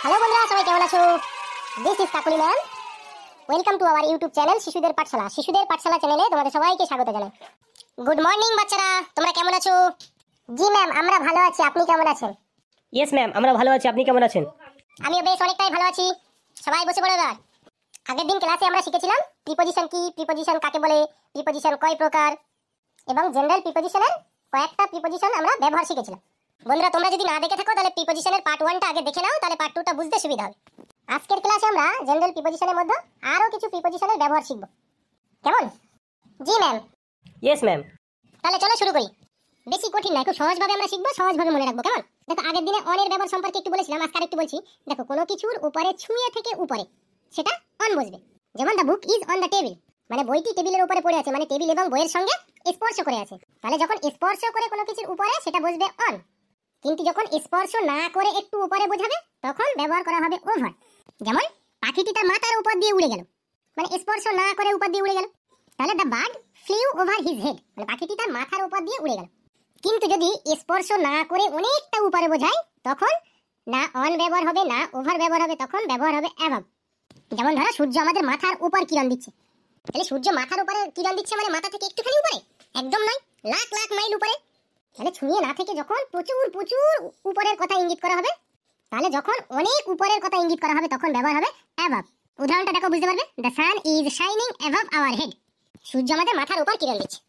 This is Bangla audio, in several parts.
হ্যালো বন্ধুরা, সবাই কেমন আছো? This is Kakuli ma'am. Welcome to our YouTube channel শিশুদের পাঠশালা। শিশুদের পাঠশালা চ্যানেলে তোমাদের সবাইকে স্বাগত জানাই। গুড মর্নিং বাচ্চারা, তোমরা কেমন আছো? জি ম্যাম, আমরা ভালো আছি। আপনি কেমন আছেন? ইয়েস ম্যাম, আমরা ভালো আছি। আপনি কেমন আছেন? আমিও বেশ অনেকটাই ভালো আছি। সবাই বসে পড়ো এবার। আগের দিন ক্লাসে আমরা শিখেছিলাম প্রিপজিশন কি, প্রিপজিশন কাকে বলে, প্রিপজিশন কয় প্রকার এবং জেনারেল প্রিপজিশনের কয়েকটা প্রিপজিশন আমরা ব্যবহার শিখেছিলাম। বন্ধুরা, তোমরা যদি না দেখে থাকো তাহলে প্রিপজিশনের পার্ট 1টা আগে দেখে নাও, তাহলে পার্ট 2টা বুঝতে সুবিধা হবে। আজকের ক্লাসে আমরা জেনারেল প্রিপজিশনের মধ্যে আরো কিছু প্রিপজিশনের ব্যবহার শিখব। কেমন? জি ম্যাম। Yes ma'am. তাহলে চলো শুরু করি। বেশি কঠিন না, খুব সহজভাবে আমরা শিখবো, সহজভাবে মনে রাখবো। কেমন? দেখো, আগের দিনে অনের ব্যবহার সম্পর্কে একটু বলেছিলাম, আজকে আরেকটু বলছি। দেখো, কোনো কিছুর উপরে ছুঁয়ে থেকে উপরে, সেটা অন বসবে। যেমন the book is on the table, মানে বইটি টেবিলের উপরে পড়ে আছে, মানে টেবিল এবং বইয়ের সঙ্গে স্পর্শ করে আছে। তাহলে যখন স্পর্শ করে কোনো কিছুর উপরে, সেটা বসবে অন। কিন্তু যখন স্পর্শ না করে একটু উপরে বোঝাবে, তখন ব্যবহার করা হবে ওভার। যেমন পাখিটি তার মাথার উপর দিয়ে উড়ে গেল, মানে স্পর্শ না করে উপর দিয়ে উড়ে গেল। তাহলে the bird flew over his head, মানে পাখিটি তার মাথার উপর দিয়ে উড়ে গেল। কিন্তু যদি স্পর্শ না করে অনেকটা উপরে বোঝায়, তখন না অন ব্যবহার হবে, না ওভার ব্যবহার হবে, তখন ব্যবহার হবে অ্যাবাভ। যেমন ধরো, সূর্য আমাদের মাথার উপর কিরণ দিচ্ছে। তাহলে সূর্য মাথার উপরে কিরণ দিচ্ছে মানে মাথা থেকে একটুখানি উপরে, একদম নয়, লাখ লাখ মাইল উপরে। তাহলে ছুঁয়ে না থেকে যখন প্রচুর প্রচুর উপরের কথা ইঙ্গিত করা হবে, তাহলে যখন অনেক উপরের কথা ইঙ্গিত করা হবে, তখন ব্যবহার হবে অ্যাবাভ। উদাহরণটা দেখো, বুঝতে পারবে। The sun is shining above our head, সূর্য আমাদের মাথার উপর কিরণ দিচ্ছে।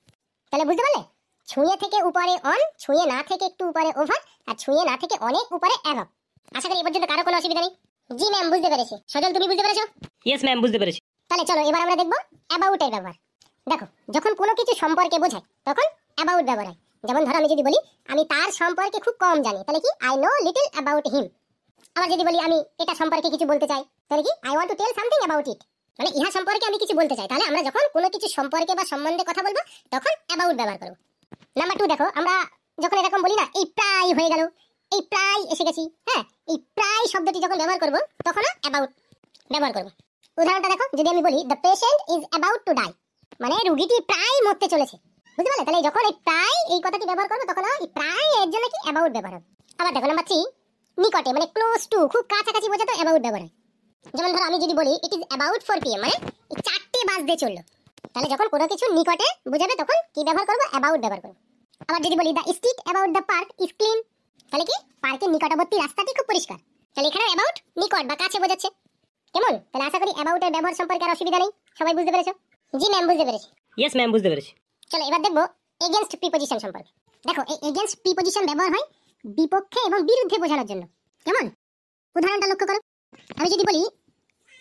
তাহলে বুঝতে পারলে, ছুঁয়ে থেকে উপরে অন, ছুঁয়ে না থেকে একটু উপরে ওভার, আর ছুঁয়ে না থেকে অনেক উপরে অ্যাবাভ। আশা করি এ পর্যন্ত কারো কোনো অসুবিধা নেই। জি ম্যাম, বুঝতে পেরেছি। সজল, তুমি বুঝতে পেরেছো? ইয়েস ম্যাম, বুঝতে পেরেছি। তাহলে চলো এবার আমরা দেখবো অ্যাবাউট এর ব্যবহার। দেখো, যখন কোনো কিছু সম্পর্কে বোঝায়, তখন অ্যাবাউট ব্যবহার হয়। যেমন ধরো, আমি যদি বলি আমি তার সম্পর্কে খুব কম জানি, তাহলে কি I know little about him. আবার যদি বলি আমি এটা সম্পর্কে কিছু বলতে চাই, তাহলে কি I want to tell something about it, মানে ইহা সম্পর্কে আমি কিছু বলতে চাই। তাহলে আমরা যখন কোনো কিছু সম্পর্কে বা সম্বন্ধে কথা বলবো, তখন অ্যাবাউট ব্যবহার করব। নাম্বার 2 দেখো, আমরা যখন এরকম বলি না, এই প্রায় হয়ে গেল, এই প্রায় এসে গেছি, হ্যাঁ, এই প্রায় শব্দটি যখন ব্যবহার করব, তখন অ্যাবাউট ব্যবহার করব। উদাহরণটা দেখো, যদি আমি বলি the patient is about to die, মানে রোগীটি প্রায় মরতে চলেছে। বুঝতে পারলে? তাহলে যখন এই প্রায় এই কথাটি ব্যবহার করব, তখন এই প্রায় এর জন্য কি অ্যাবাউট ব্যবহার হবে। আবার দেখো, নাম্বার 3, নিকটে মানে ক্লোজ টু, খুব কাছাকাছি বোঝাতে অ্যাবাউট ব্যবহার হয়। যেমন ধরো, আমি যদি বলি ইট ইজ অ্যাবাউট 4 PM, মানে 4টে বাজতে চললো। তাহলে যখন কোনো কিছু নিকটে বোঝাবে, তখন কি ব্যবহার করব? অ্যাবাউট ব্যবহার করব। আবার যদি বলি the street about the park is clean, তাহলে কি পার্কের নিকটবর্তী রাস্তাটি খুব পরিষ্কার। তাহলে এখানে অ্যাবাউট নিকট বা কাছে বোঝাচ্ছে। কেমন? তাহলে আশা করি অ্যাবাউট এর ব্যবহার সম্পর্কে আর অসুবিধা নেই। সবাই বুঝতে পেরেছো? জি ম্যাম, বুঝতে পেরেছি। ইয়েস ম্যাম, বুঝতে পেরেছি। চলো এবার দেখবো এগেইনস্ট প্রিপজিশন সম্পর্কে। দেখো, এই এগেইনস্ট প্রিপজিশন ব্যবহার হয় বিপক্ষে এবং বিরুদ্ধে বোঝানোর জন্য। কেমন? উদাহরণটা লক্ষ্য করো। আমি যদি বলি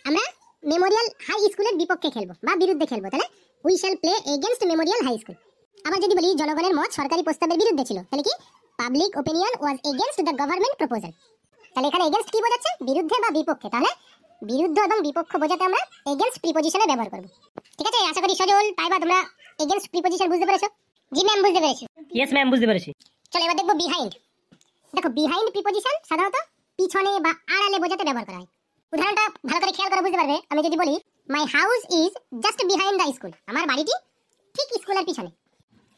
আমরা মেমোরিয়াল হাই স্কুলের বিপক্ষে খেলবো বা বিরুদ্ধে খেলবো, তাহলে we shall play against memorial high school. আবার যদি বলি জনগণের মত সরকারি প্রস্তাবের বিরুদ্ধে ছিল, তাহলে কি public opinion was against the government proposal. তাহলে এখানে এগেইনস্ট কি বোঝাচ্ছে? বিরুদ্ধে বা বিপক্ষে। তাহলে বিরুদ্ধ এবং বিপক্ষ বোঝাতে আমরা এগেইনস্ট প্রিপজিশনে ব্যবহার করব। ঠিক আছে? আশা করি সজল, পাইবা, তোমরা এগেইনস্ট প্রিপজিশন বুঝতে পেরেছো? জি ম্যাম, বুঝতে পেরেছি। ইয়েস ম্যাম, বুঝতে পেরেছি। চলো এবার দেখবো বিহাইন্ড। দেখো, বিহাইন্ড প্রিপজিশন সাধারণত পিছনে বা আড়ালে বোঝাতে ব্যবহার করা হয়। উদাহরণটা ভালো করে খেয়াল করে বুঝতে পারবে। আমি যদি বলি my house is just behind the school, আমার বাড়িটি ঠিক স্কুলের পিছনে।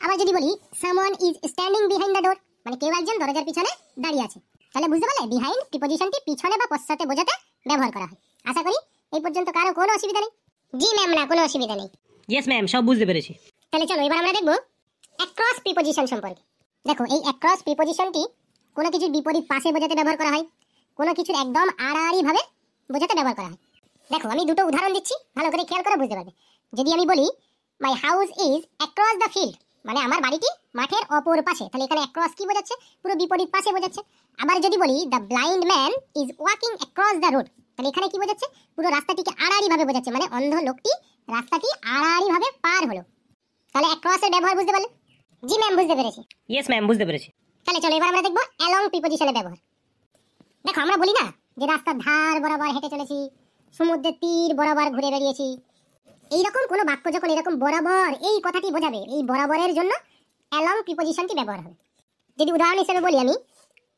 আবার যদি বলি someone is standing behind the door, মানে কেউ একজন দরজার পিছনে দাঁড়িয়ে আছে। তাহলে বুঝতে পারলে বিহাইন্ড প্রিপজিশনটি পিছনে বা পশ্চাতে বোঝাতে ব্যবহার করা হয়। আশা করি এই পর্যন্ত কারো কোনো অসুবিধা নেই। জি ম্যাম, না কোনো অসুবিধা নেই। ইয়েস ম্যাম, সব বুঝতে পেরেছি। তাহলে চলো এবার আমরা দেখবো অ্যাক্রস প্রিপজিশন সম্পর্কে। দেখো, এই অ্যাক্রস প্রিপজিশনটি কোনো কিছুর বিপরীত পাশে বোঝাতে ব্যবহার করা হয়, কোনো কিছুর একদম আড়াআড়ি ভাবে বোঝাতে ব্যবহার করা হয়। দেখো, আমি দুটো উদাহরণ দিচ্ছি, ভালো করে খেয়াল করে বুঝতে পারবে। যদি আমি বলি my house is across the field, মানে আমার বাড়িটি মাঠের অপর পাশে, তাহলে এখানে অ্যাক্রস কি বোঝাচ্ছে? পুরো বিপরীত পাশে বোঝাচ্ছে। আবার যদি বলি the blind man is walking across the road, তাহলে এখানে কি বোঝাচ্ছে? পুরো রাস্তাটিকে আড়াআড়ি ভাবে বোঝাচ্ছে, মানে অন্ধ লোকটি রাস্তাটি আড়াআড়ি ভাবে পার হলো। তাহলে অ্যাক্রস এর ব্যবহার বুঝতে পারলে? জি ম্যাম, বুঝতে পেরেছি। ইয়েস ম্যাম, বুঝতে পেরেছি। তাহলে চলো এবার আমরা দেখবো অ্যালং প্রিপজিশনের ব্যবহার। দেখো, আমরা বলি না যে রাস্তার ধার বরাবর হেঁটে চলেছি, সমুদ্রের তীর বরাবর ঘুরে বেরিয়েছি। এইরকম কোনো বাক্য যখন এরকম বরাবর এই কথাটি বোঝাবে, এই বরাবরের জন্য অ্যালং প্রিপজিশনটি ব্যবহার হবে। যদি উদাহরণ হিসেবে বলি আমি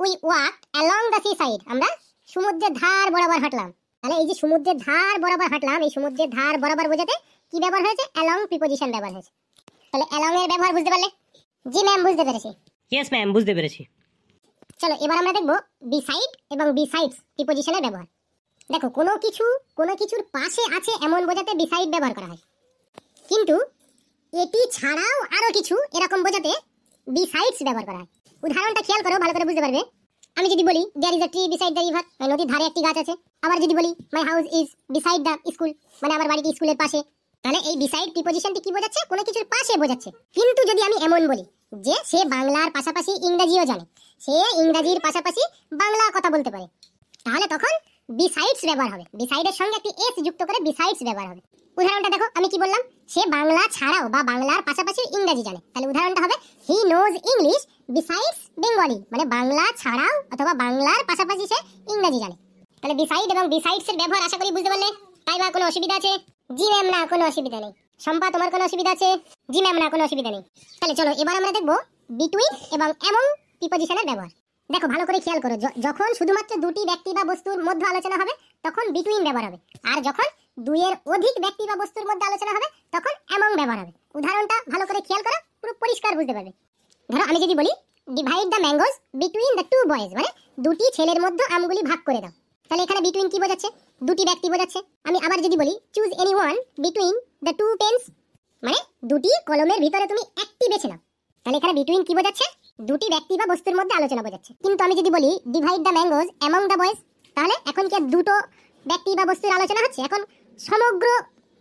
we walk along the sea side, আমরা সমুদ্রের ধার বরাবর হাঁটলাম। তাহলে এই যে সমুদ্রের ধার বরাবর হাঁটলাম, এই সমুদ্রের ধার বরাবর বোঝাতে কি ব্যবহার হয়েছে? অ্যালং প্রিপজিশন ব্যবহার হয়েছে। তাহলে অ্যালং এর ব্যবহার বুঝতে পারলে? জি ম্যাম, বুঝতে পেরেছি। ইয়েস ম্যাম, বুঝতে পেরেছি। চলো এবার আমরা দেখব বিসাইড এবং বিসাইডস প্রিপজিশনের ব্যবহার। দেখো কোনো কিছুর পাশে আছে এমন বোঝাতে বিসাইড ব্যবহার করা হয়, কিন্তু এটি ছাড়াও আরো কিছু এরকম বোঝাতে বিসাইডস ব্যবহার করা হয়। উদাহরণটা খেয়াল করো, ভালো করে বুঝতে পারবে। আমি যদি বলি there is a tree beside the river, নদীর ধারে একটি গাছ আছে। আবার যদি বলি my house is beside the school, মানে আমার বাড়িটি স্কুলের পাশে, তাহলে এই বিসাইড প্রিপজিশনটি কি বোঝাচ্ছে? কোনো কিছুর পাশে বোঝাচ্ছে। কিন্তু যদি আমি এমন বলি যে সে বাংলার পাশাপাশি ইংরেজিও জানে, সে ইংরেজির পাশাপাশি বাংলা কথা বলতে পারে, তাহলে তখন বিসাইডস ব্যবহার হবে। বিসাইডের সঙ্গে একটি এস যুক্ত করে বিসাইডস ব্যবহার হবে। উদাহরণটা দেখো, আমি কি বললাম? সে বাংলা ছাড়াও বা বাংলার পাশাপাশি ইংরেজি জানে। তাহলে উদাহরণটা হবে he knows English besides Bengali, মানে বাংলা ছাড়াও অথবা বাংলার পাশাপাশি সে ইংরেজি জানে। তাহলে বিসাইড এবং বিসাইডস এর ব্যবহার আশা করি বুঝতে পারলে। তাই বা কোনো অসুবিধা আছে? জি ম্যাম না, কোনো অসুবিধা নেই। শম্পা, তোমার কোনো অসুবিধা আছে? জি ম্যাম না, কোনো অসুবিধা নেই। তাহলে চলো এবার আমরা দেখব বিটুইন এবং এমং প্রিপজিশনের ব্যবহার। দেখো ভালো করে খেয়াল করো, যখন শুধুমাত্র দুটি ব্যক্তি বা বস্তুর মধ্যে আলোচনা হবে তখন বিটুইন ব্যবহার হবে, আর যখন দুইয়ের অধিক ব্যক্তি বা বস্তুর মধ্যে আলোচনা হবে তখন এমং ব্যবহার হবে। উদাহরণটা ভালো করে খেয়াল করো, পুরো পরিষ্কার বুঝতে পারবে। ধরো আমি যদি বলি divide the mangoes between the two boys, মানে দুটি ছেলের মধ্যে আমগুলি ভাগ করে দাও, তাহলে এখানে বিটুইন কি বোঝাচ্ছে? দুটি ব্যক্তি বোঝাচ্ছে। আমি আবার যদি বলি choose any one between the two pens, মানে দুটি কলমের ভিতরে তুমি একটি বেছে নাও, তাহলে এখানে বিটুইন কি বোঝাচ্ছে? দুটি ব্যক্তি বা বস্তুর মধ্যে আলোচনা বোঝাচ্ছে। কিন্তু আমি যদি বলি divide the mangoes among the boys, তাহলে এখন কি দুটো ব্যক্তি বা বস্তুর আলোচনা হচ্ছে? এখন সমগ্র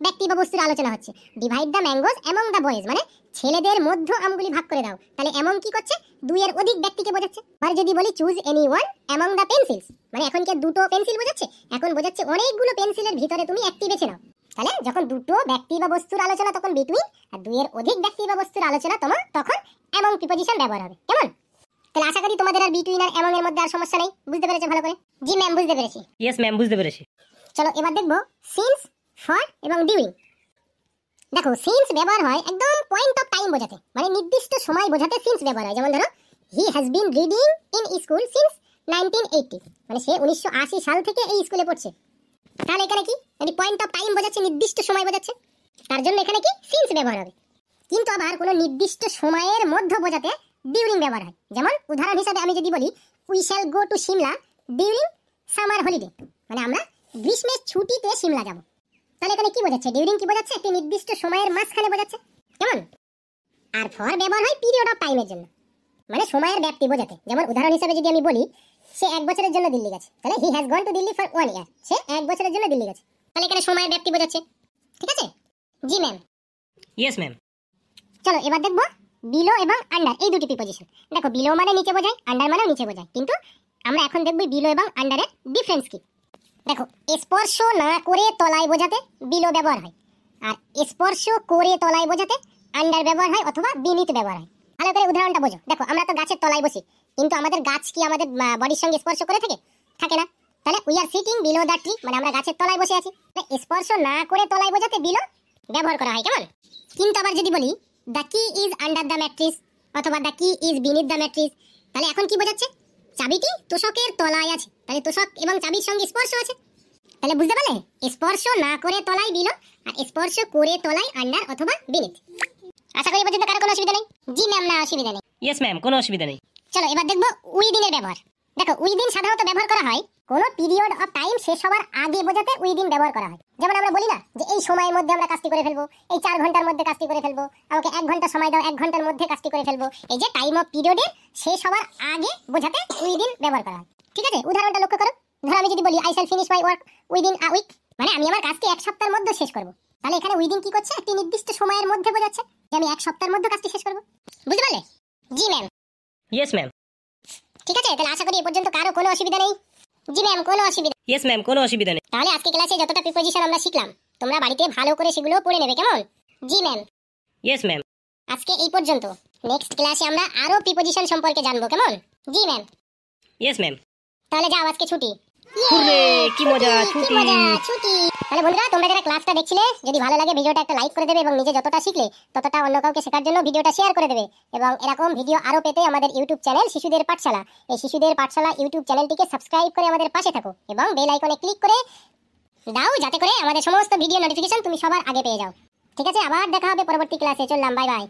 ব্যক্তি বা বস্তুর আলোচনা হচ্ছে। Divide the mangoes among the boys মানে ছেলেদের মধ্যে আমগুলি ভাগ করে দাও, তাহলে এমন কি করছে? দুইয়ের অধিক ব্যক্তিকে বোঝাচ্ছে। আর যদি বলি choose any one among the pencils, মানে এখন কি দুটো পেন্সিল বোঝাচ্ছে? এখন বোঝাচ্ছে অনেকগুলো পেন্সিলের ভিতরে তুমি একটি বেছে নাও। তাহলে যখন দুটো ব্যক্তি বা বস্তুর আলোচনা তখন বিটুইন, আর দুইয়ের অধিক ব্যক্তি বা বস্তুর আলোচনা তখন এমং প্রিপজিশন ব্যবহার হবে। কেমন? তাহলে আশা করি তোমাদের আর বিটুইন আর এমং এর মধ্যে আর সমস্যা নেই। বুঝতে পেরেছো ভালো করে? জি ম্যাম, বুঝতে পেরেছি। ইয়েস ম্যাম, বুঝতে পেরেছি। চলো এবার দেখবো সিন্স, ফর এবং ডিউরিং। দেখো সিন্স ব্যবহার হয় একদম পয়েন্ট অফ টাইম বোঝাতে, মানে নির্দিষ্ট সময় বোঝাতে সিন্স ব্যবহার হয়। যেমন ধরো he has been reading in school since 1980, মানে সে 1980 সাল থেকে এই স্কুলে পড়ছে। তাহলে এখানে কি পয়েন্ট অফ টাইম বোঝাচ্ছে, নির্দিষ্ট সময় বোঝাচ্ছে, তার জন্য এখানে কি সিন্স ব্যবহার হবে। কিন্তু আবার কোনো নির্দিষ্ট সময়ের মধ্যে বোঝাতে ডিউরিং ব্যবহার হয়। যেমন উদাহরণ হিসাবে আমি যদি বলি we shall go to Shimla during summer holiday, মানে আমরা গ্রীষ্মের ছুটিতে সিমলা যাব, তাহলে এখানে কি বোঝাচ্ছে? ডিউরিং কি বোঝাচ্ছে? একটি নির্দিষ্ট সময়ের মাঝখানে বোঝাচ্ছে। কেমন? আর ফর ব্যবহার হয় পিরিয়ড অফ টাইমের জন্য, মানে সময়ের ব্যাপ্তি বোঝাতে। যেমন উদাহরণ হিসেবে যদি আমি বলি সে 1 বছরের জন্য দিল্লি গেছে, তাহলে he has gone to Delhi for 1 ইয়ার, সে 1 বছরের জন্য দিল্লি গেছে, তাহলে এখানে সময়ের ব্যাপ্তি বোঝাচ্ছে। ঠিক আছে? জি ম্যাম। Yes ma'am. চলো এবার দেখবো বিলো এবং আন্ডার, এই দুটি প্রিপজিশন। দেখো বিলো মানে নিচে বোঝায়, আন্ডার মানে নিচে বোঝায়, কিন্তু আমরা এখন দেখব বিলো এবং আন্ডারের ডিফারেন্স কি। দেখো স্পর্শ না করে তলায় বোঝাতে বিলো ব্যবহার হয়, আর স্পর্শ করে তলায় বোঝাতে আন্ডার ব্যবহার হয় অথবা বিনিত ব্যবহার হয়। ভালো করে উদাহরণটা বোঝো। দেখো আমরা তো গাছের তলায় বসি, কিন্তু আমাদের গাছ কি আমাদের বডির সঙ্গে স্পর্শ করে থাকে না? তাহলে we are sitting below the tree, মানে আমরা গাছের তলায় বসে আছি। স্পর্শ না করে তলায় বোঝাতে বিলো ব্যবহার করা হয়। কেমন? কিন্তু আবার যদি বলি দ্য কি ইজ আন্ডার দ্য ম্যাট্রিস অথবা দ্য কি ইজ বিনিথ দ্য ম্যাট্রিস, তাহলে এখন কি বোঝাচ্ছে? চাবিটি তোষকের তলায় আছে, তাহলে তোষক এবং চাবির সঙ্গে স্পর্শ আছে। তাহলে বুঝতে পারলে? স্পর্শ না করে তলায় বিলো, আর স্পর্শ করে তলায় আন্ডার অথবা বিনিথ। আশা করি পর্যন্ত কারো কোনো অসুবিধা নেই? জি ম্যাম না, অসুবিধা নেই। ইয়েস ম্যাম, কোনো অসুবিধা নেই। চলো এবার দেখবো উইদিনের ব্যবহার। দেখো উইদিন সাধারণত ব্যবহার করা হয় কোন পিরিয়ড অফ টাইম শেষ হওয়ার আগে বোঝাতে উইদিন ব্যবহার করা হয়। যেমন আমরা বলি না যে এই সময়ের মধ্যে আমরা কাজটি করে ফেলবো, এই 4 ঘন্টার মধ্যে কাজটি করে ফেলবো, আমাকে 1 ঘন্টা সময় দাও, 1 ঘন্টার মধ্যে কাজটি করে ফেলবো। এই যে টাইম অফ পিরিয়ডের শেষ হওয়ার আগে বোঝাতে উইদিন ব্যবহার করা হয়। ঠিক আছে? উদাহরণটা লক্ষ্য করো। ধরো আমি যদি বলি I shall finish my work within a week, মানে আমি আমার কাজটি 1 সপ্তাহের মধ্যে শেষ করব, তাহলে এখানে উইদিন কি করছে? একটি নির্দিষ্ট সময়ের মধ্যে বোঝাচ্ছে যে আমি 1 সপ্তাহের মধ্যে কাজটি শেষ করব। বুঝতে পারলে? জি ম্যাম। Yes ma'am. ঠিক আছে, তাহলে আশা করি এ পর্যন্ত কারো কোনো অসুবিধা নেই? জি ম্যাম, কোনো অসুবিধা। ইয়েস ম্যাম, কোনো অসুবিধা নেই। তাহলে আজকে ক্লাসে যতটা প্রিপজিশন আমরা শিখলাম তোমরা বাড়িতে ভালো করে সেগুলো পড়ে নেবে। কেমন? জি ম্যাম। Yes ma'am. আজকে এই পর্যন্ত, নেক্সট ক্লাসে আমরা আরো প্রিপজিশন সম্পর্কে জানবো। কেমন? জি ম্যাম। Yes ma'am. তাহলে যাও, আজকে ছুটি। হুররে, কি মজা, কি ছুটি। মজা, ছুটি। তাহলে বন্ধুরা তোমরা যারা ক্লাসটা দেখছিলে, যদি ভালো লাগে ভিডিওটা একটা লাইক করে দেবে এবং নিজে যতটা শিখলে ততটা অন্য কাউকে শেখার জন্য ভিডিওটা শেয়ার করে দেবে। এবং এরকম ভিডিও আরো পেতে আমাদের ইউটিউব চ্যানেল শিশুদের পাঠশালা, এই শিশুদের পাঠশালা ইউটিউব চ্যানেলটিকে সাবস্ক্রাইব করে আমাদের পাশে থাকো এবং বেল আইকনে ক্লিক করে দাও, যাতে করে আমাদের সমস্ত ভিডিও নোটিফিকেশন তুমি সবার আগে পেয়ে যাও। ঠিক আছে? আবার দেখা হবে পরবর্তী ক্লাসে। চললাম, বাই বাই।